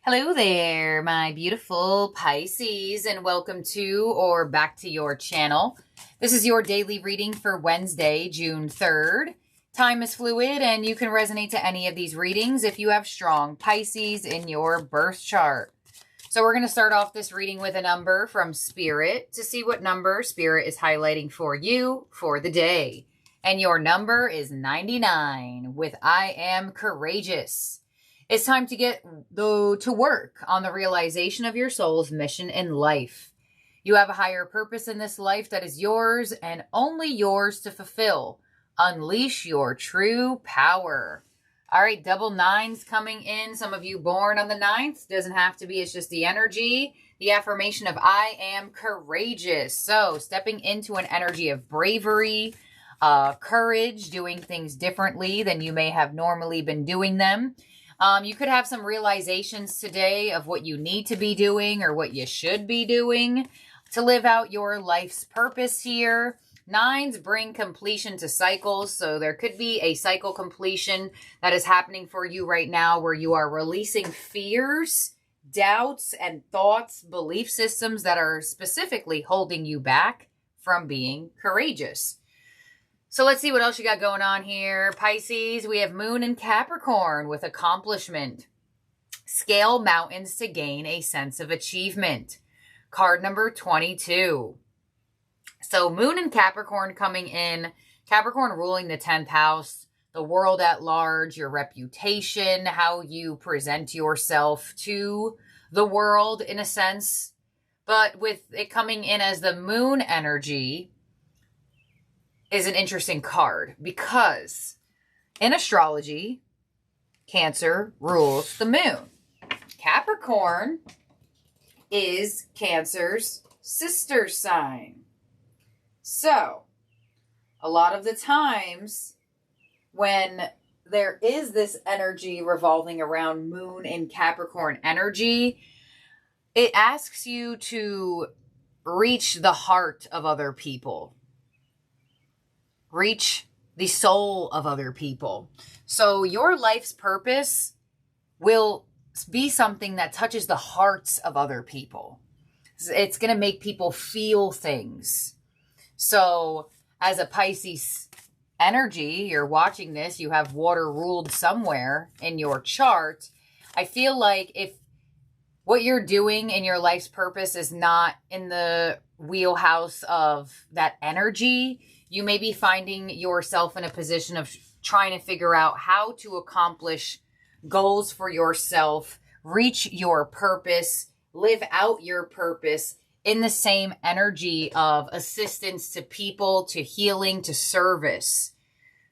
Hello there, my beautiful Pisces, and welcome to or back to your channel. This is your daily reading for Wednesday, June 3rd. Time is fluid, and you can resonate to any of these readings if you have strong Pisces in your birth chart. So we're going to start off this reading with a number from Spirit to see what number Spirit is highlighting for you for the day. And your number is 99 with I am courageous. It's time to get to work on the realization of your soul's mission in life. You have a higher purpose in this life that is yours and only yours to fulfill. Unleash your true power. All right, double nines coming in. Some of you born on the 9th. Doesn't have to be. It's just the energy. The affirmation of I am courageous. So stepping into an energy of bravery, courage, doing things differently than you may have normally been doing them. You could have some realizations today of what you need to be doing or what you should be doing to live out your life's purpose here. Nines bring completion to cycles, so there could be a cycle completion that is happening for you right now where you are releasing fears, doubts, and thoughts, belief systems that are specifically holding you back from being courageous. So let's see what else you got going on here. Pisces, we have Moon in Capricorn with accomplishment. Scale mountains to gain a sense of achievement. Card number 22. So Moon in Capricorn coming in. Capricorn ruling the 10th house, the world at large, your reputation, how you present yourself to the world in a sense. But with it coming in as the Moon energy, is an interesting card because in astrology, Cancer rules the moon. Capricorn is Cancer's sister sign. So, a lot of the times when there is this energy revolving around Moon in Capricorn energy, it asks you to reach the heart of other people. Reach the soul of other people. So your life's purpose will be something that touches the hearts of other people. It's going to make people feel things. So as a Pisces energy, you're watching this, you have water ruled somewhere in your chart. I feel like if what you're doing in your life's purpose is not in the wheelhouse of that energy, you may be finding yourself in a position of trying to figure out how to accomplish goals for yourself, reach your purpose, live out your purpose in the same energy of assistance to people, to healing, to service.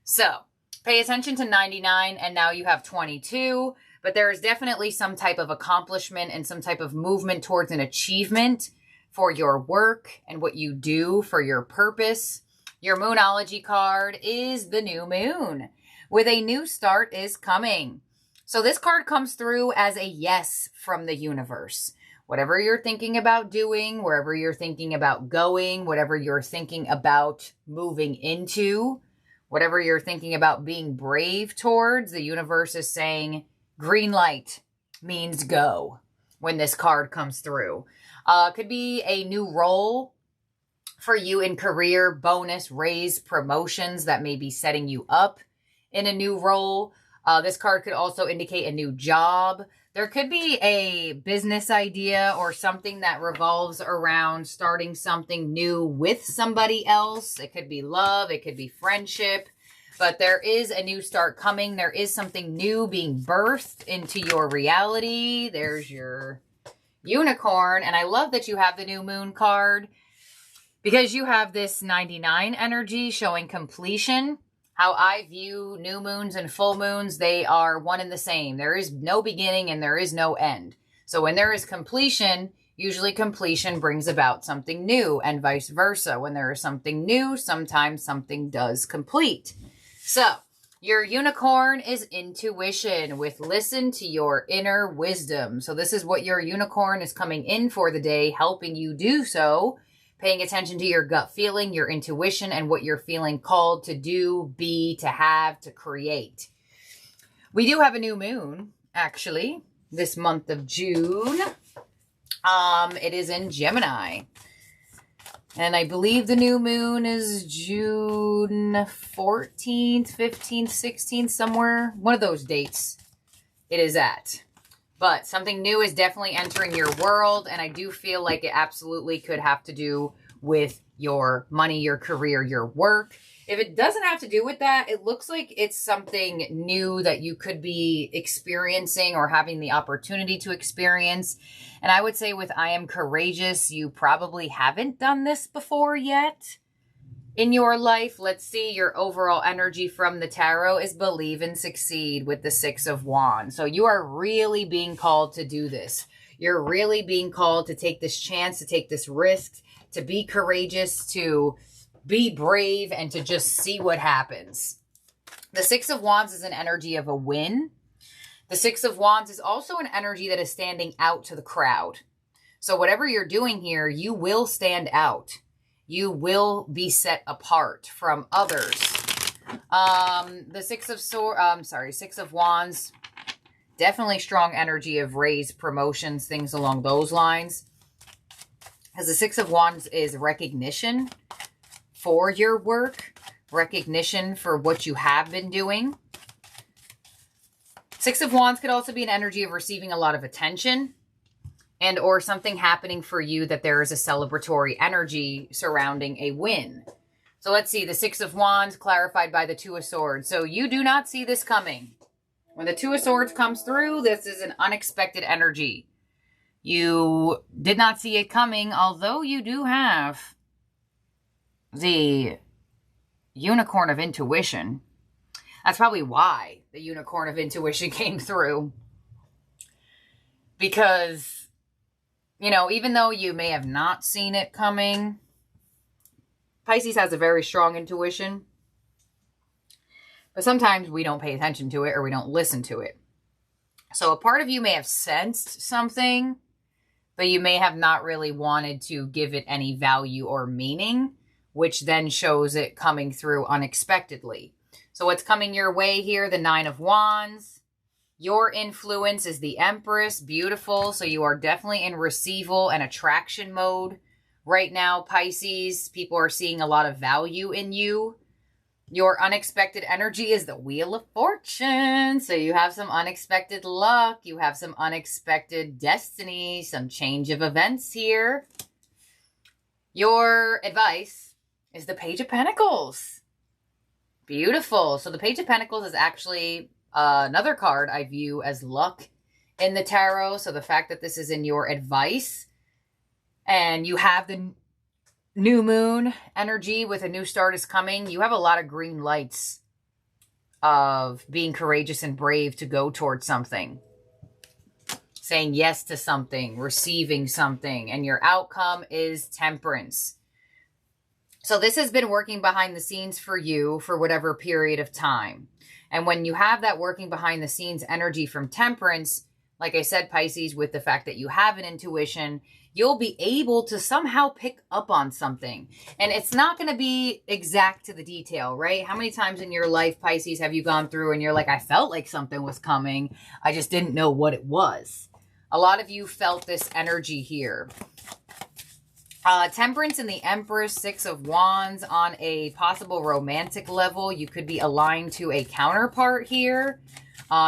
So pay attention to 99 and now you have 22, but there is definitely some type of accomplishment and some type of movement towards an achievement for your work and what you do for your purpose. Your Moonology card is the new moon with a new start is coming. So this card comes through as a yes from the universe. Whatever you're thinking about doing, wherever you're thinking about going, whatever you're thinking about moving into, whatever you're thinking about being brave towards, the universe is saying green light means go when this card comes through. Could be a new role for you in career, bonus, raise, promotions that may be setting you up in a new role. This card could also indicate a new job. There could be a business idea or something that revolves around starting something new with somebody else. It could be love. It could be friendship. But there is a new start coming. There is something new being birthed into your reality. There's your unicorn. And I love that you have the new moon card, because you have this 99 energy showing completion. How I view new moons and full moons, they are one and the same. There is no beginning and there is no end. So when there is completion, usually completion brings about something new and vice versa. When there is something new, sometimes something does complete. So your unicorn is intuition with listen to your inner wisdom. So this is what your unicorn is coming in for the day, helping you do so. Paying attention to your gut feeling, your intuition, and what you're feeling called to do, be, to have, to create. We do have a new moon, actually. this month of June. It is in Gemini. And I believe the new moon is June 14th, 15th, 16th, somewhere. One of those dates it is at. But something new is definitely entering your world. And I do feel like it absolutely could have to do with your money, your career, your work. If it doesn't have to do with that, it looks like it's something new that you could be experiencing or having the opportunity to experience. And I would say with I am courageous, you probably haven't done this before yet in your life. Let's see, your overall energy from the tarot is believe and succeed with the Six of Wands. So you are really being called to do this. You're really being called to take this chance, to take this risk, to be courageous, to be brave, and to just see what happens. The Six of Wands is an energy of a win. The Six of Wands is also an energy that is standing out to the crowd. So whatever you're doing here, you will stand out. You will be set apart from others. The Six of Wands, definitely strong energy of raise, promotions, things along those lines. Because the Six of Wands is recognition for your work, recognition for what you have been doing. Six of Wands could also be an energy of receiving a lot of attention and or something happening for you that there is a celebratory energy surrounding a win. So let's see, the Six of Wands clarified by the Two of Swords. So you do not see this coming. When the Two of Swords comes through, this is an unexpected energy. You did not see it coming, although you do have the Unicorn of Intuition. That's probably why the Unicorn of Intuition came through. Because, you know, even though you may have not seen it coming, Pisces has a very strong intuition. But sometimes we don't pay attention to it or we don't listen to it. So a part of you may have sensed something, but you may have not really wanted to give it any value or meaning, which then shows it coming through unexpectedly. So what's coming your way here? The Nine of Wands. Your influence is the Empress. Beautiful. So you are definitely in receival and attraction mode right now, Pisces. People are seeing a lot of value in you. Your unexpected energy is the Wheel of Fortune. So you have some unexpected luck. You have some unexpected destiny, some change of events here. Your advice is the Page of Pentacles. Beautiful. So the Page of Pentacles is actually another card I view as luck in the tarot. So the fact that this is in your advice and you have the new moon energy with a new start is coming, you have a lot of green lights of being courageous and brave to go towards something. Saying yes to something, receiving something, and your outcome is Temperance. So this has been working behind the scenes for you for whatever period of time. And when you have that working behind the scenes energy from Temperance, like I said, Pisces, with the fact that you have an intuition, you'll be able to somehow pick up on something. And it's not going to be exact to the detail, right? How many times in your life, Pisces, have you gone through and you're like, I felt like something was coming. I just didn't know what it was. A lot of you felt this energy here. Temperance and the Empress, Six of Wands on a possible romantic level. You could be aligned to a counterpart here.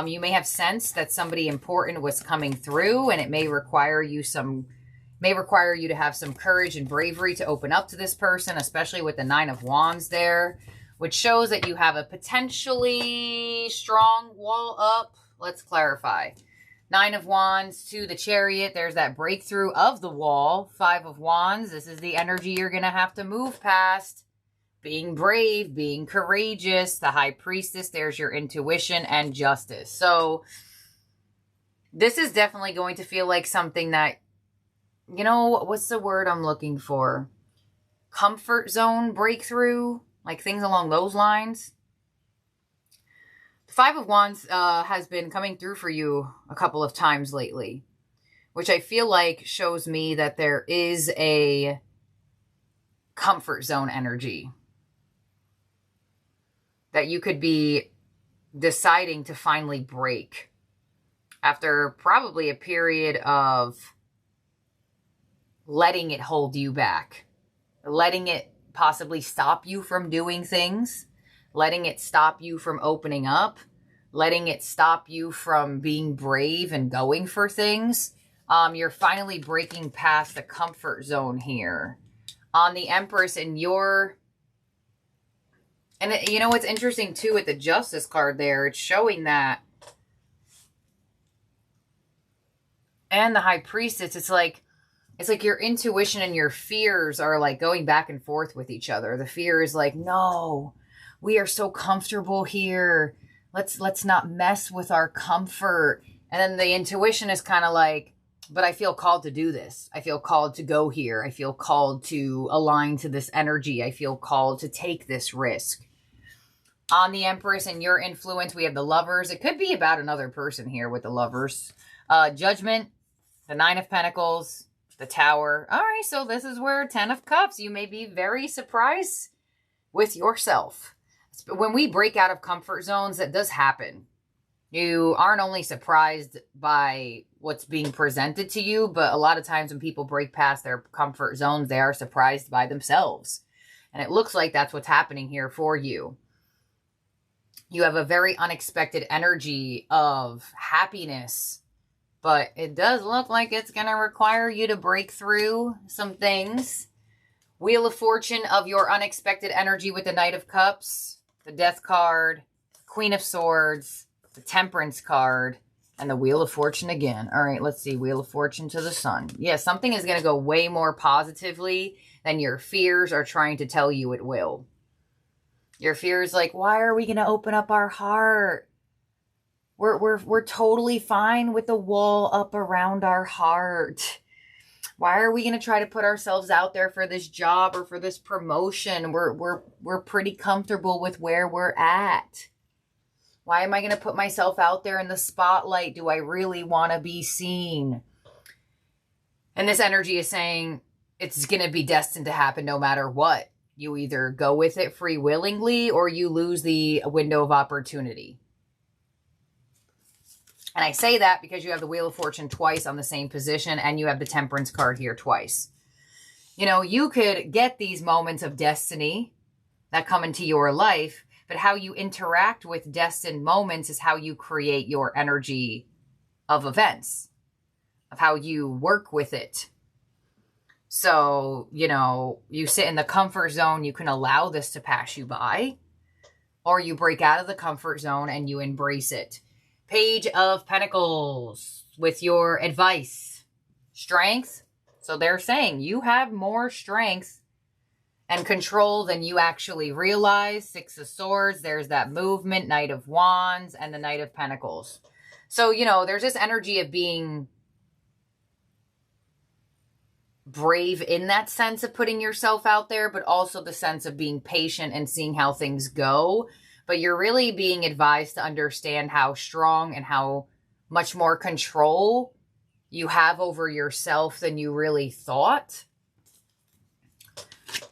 You may have sensed that somebody important was coming through, and it may require you to have some courage and bravery to open up to this person, especially with the Nine of Wands there, which shows that you have a potentially strong wall up. Let's clarify. Nine of Wands to the Chariot. There's that breakthrough of the wall. Five of Wands. This is the energy you're going to have to move past. Being brave, being courageous. The High Priestess. There's your intuition and justice. So this is definitely going to feel like something that, you know, what's the word I'm looking for? Comfort zone breakthrough. Like things along those lines. The Five of Wands has been coming through for you a couple of times lately, which I feel like shows me that there is a comfort zone energy that you could be deciding to finally break after probably a period of letting it hold you back, letting it possibly stop you from doing things, letting it stop you from opening up, letting it stop you from being brave and going for things. You're finally breaking past the comfort zone here. On the Empress, and you know what's interesting too with the Justice card there, it's showing that, and the High Priestess, it's like your intuition and your fears are like going back and forth with each other. The fear is like, no, we are so comfortable here. Let's not mess with our comfort. And then the intuition is kind of like, but I feel called to do this. I feel called to go here. I feel called to align to this energy. I feel called to take this risk. On the Empress and your influence, we have the Lovers. It could be about another person here with the Lovers. Judgment, the Nine of Pentacles, the Tower. All right, so this is where 10 of Cups. You may be very surprised with yourself. When we break out of comfort zones, that does happen. You aren't only surprised by what's being presented to you, but a lot of times when people break past their comfort zones, they are surprised by themselves. And it looks like that's what's happening here for you. You have a very unexpected energy of happiness, but it does look like it's going to require you to break through some things. Wheel of Fortune of your unexpected energy with the Knight of Cups, the Death card, Queen of Swords, the Temperance card, and the Wheel of Fortune again. All right, let's see. Wheel of Fortune to the Sun. Yeah, something is going to go way more positively than your fears are trying to tell you it will. Your fear is like, why are we going to open up our heart? We're totally fine with the wall up around our heart. Why are we going to try to put ourselves out there for this job or for this promotion? We're pretty comfortable with where we're at. Why am I going to put myself out there in the spotlight? Do I really want to be seen? And this energy is saying it's going to be destined to happen no matter what. You either go with it free willingly or you lose the window of opportunity. And I say that because you have the Wheel of Fortune twice on the same position and you have the Temperance card here twice. You know, you could get these moments of destiny that come into your life, but how you interact with destined moments is how you create your energy of events, of how you work with it. So, you know, you sit in the comfort zone, you can allow this to pass you by, or you break out of the comfort zone and you embrace it. Page of Pentacles with your advice. Strength. So they're saying you have more strength and control than you actually realize. Six of Swords. There's that movement. Knight of Wands and the Knight of Pentacles. So, you know, there's this energy of being brave in that sense of putting yourself out there, but also the sense of being patient and seeing how things go. But you're really being advised to understand how strong and how much more control you have over yourself than you really thought.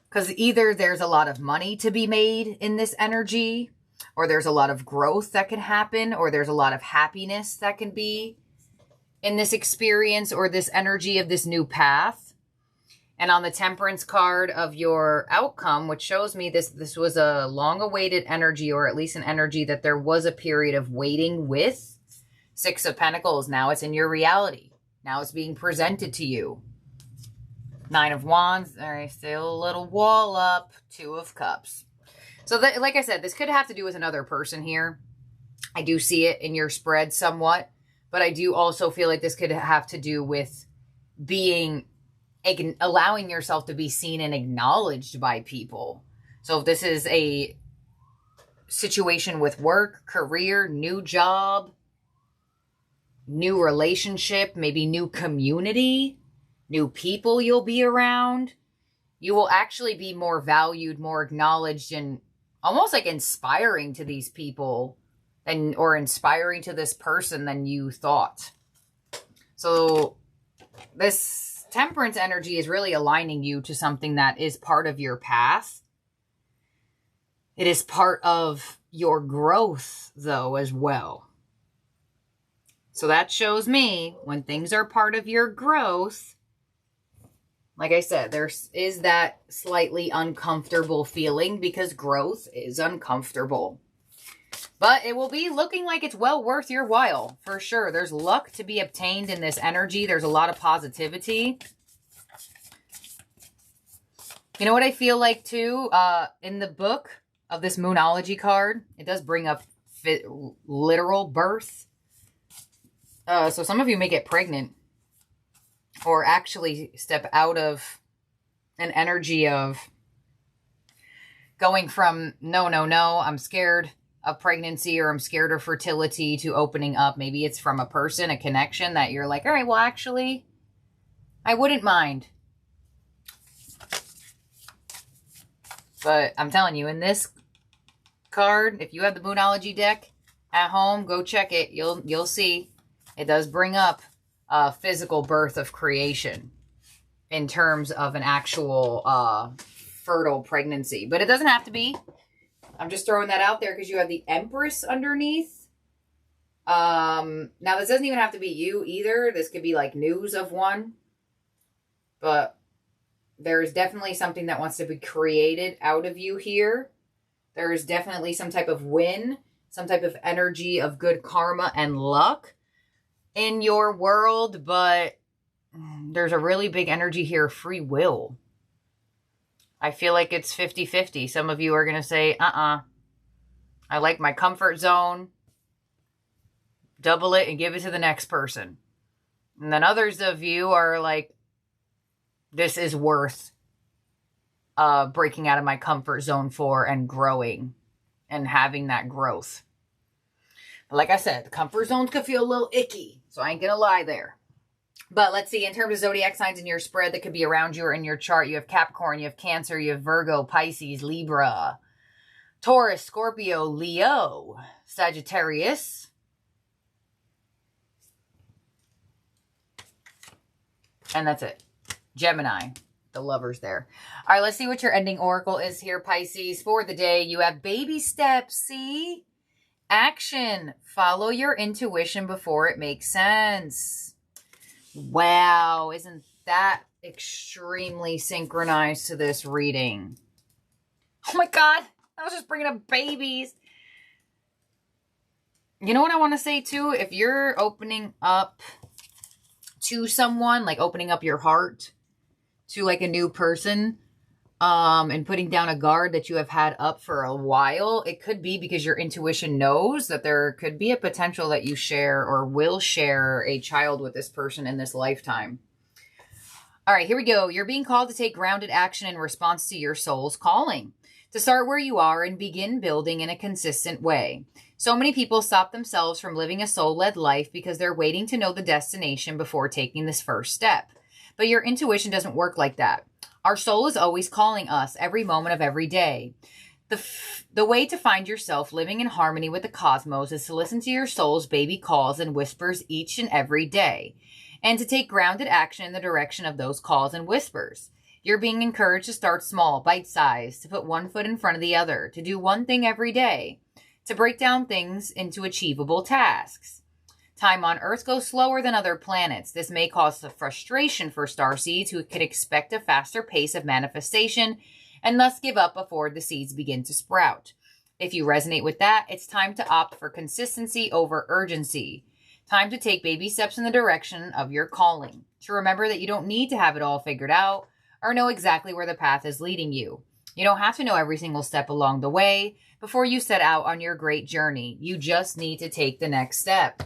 Because either there's a lot of money to be made in this energy, or there's a lot of growth that can happen, or there's a lot of happiness that can be in this experience or this energy of this new path. And on the Temperance card of your outcome, which shows me this was a long-awaited energy, or at least an energy that there was a period of waiting with. Six of Pentacles. Now it's in your reality. Now it's being presented to you. Nine of Wands. All right, still a little wall up. Two of Cups. So that, like I said, this could have to do with another person here. I do see it in your spread somewhat. But I do also feel like this could have to do with allowing yourself to be seen and acknowledged by people. So if this is a situation with work, career, new job, new relationship, maybe new community, new people you'll be around, you will actually be more valued, more acknowledged, and almost like inspiring to these people or inspiring to this person than you thought. So this Temperance energy is really aligning you to something that is part of your path. It is part of your growth, though, as well. So that shows me when things are part of your growth, like I said, there is that slightly uncomfortable feeling because growth is uncomfortable. But it will be looking like it's well worth your while, for sure. There's luck to be obtained in this energy. There's a lot of positivity. You know what I feel like, too? In the book of this Moonology card, it does bring up literal birth. So some of you may get pregnant or actually step out of an energy of going from no, I'm scared of pregnancy or I'm scared of fertility to opening up. Maybe it's from a person, a connection that you're like, all right, well, actually, I wouldn't mind. But I'm telling you, in this card, if you have the Moonology deck at home, go check it. You'll see it does bring up a physical birth of creation in terms of an actual fertile pregnancy. But it doesn't have to be. I'm just throwing that out there because you have the Empress underneath. Now, this doesn't even have to be you either. This could be like news of one. But there's definitely something that wants to be created out of you here. There is definitely some type of win, some type of energy of good karma and luck in your world. But there's a really big energy here, free will. I feel like it's 50-50. Some of you are going to say, I like my comfort zone. Double it and give it to the next person. And then others of you are like, this is worth breaking out of my comfort zone for and growing and having that growth. But like I said, the comfort zones could feel a little icky. So I ain't going to lie there. But let's see, in terms of zodiac signs in your spread that could be around you or in your chart, you have Capricorn, you have Cancer, you have Virgo, Pisces, Libra, Taurus, Scorpio, Leo, Sagittarius, and that's it. Gemini, the lovers there. All right, let's see what your ending oracle is here, Pisces. For the day, you have baby steps, see? Action. Follow your intuition before it makes sense. Wow, isn't that extremely synchronized to this reading? Oh my God, I was just bringing up babies. You know what I want to say too? If you're opening up to someone, like opening up your heart to like a new person, and putting down a guard that you have had up for a while, it could be because your intuition knows that there could be a potential that you share or will share a child with this person in this lifetime. All right, here we go. You're being called to take grounded action in response to your soul's calling, to start where you are and begin building in a consistent way. So many people stop themselves from living a soul-led life because they're waiting to know the destination before taking this first step. But your intuition doesn't work like that. Our soul is always calling us every moment of every day. The way to find yourself living in harmony with the cosmos is to listen to your soul's baby calls and whispers each and every day, and to take grounded action in the direction of those calls and whispers. You're being encouraged to start small, bite-sized, to put one foot in front of the other, to do one thing every day, to break down things into achievable tasks. Time on Earth goes slower than other planets. This may cause some frustration for starseeds who could expect a faster pace of manifestation and thus give up before the seeds begin to sprout. If you resonate with that, it's time to opt for consistency over urgency. Time to take baby steps in the direction of your calling. To remember that you don't need to have it all figured out or know exactly where the path is leading you. You don't have to know every single step along the way before you set out on your great journey. You just need to take the next step.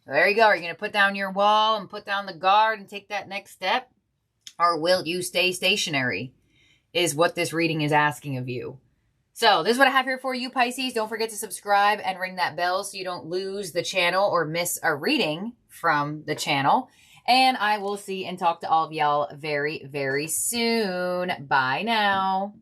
So there you go. Are you going to put down your wall and put down the guard and take that next step? Or will you stay stationary? Is what this reading is asking of you. So this is what I have here for you, Pisces. Don't forget to subscribe and ring that bell so you don't lose the channel or miss a reading from the channel. And I will see and talk to all of y'all very, very soon. Bye now.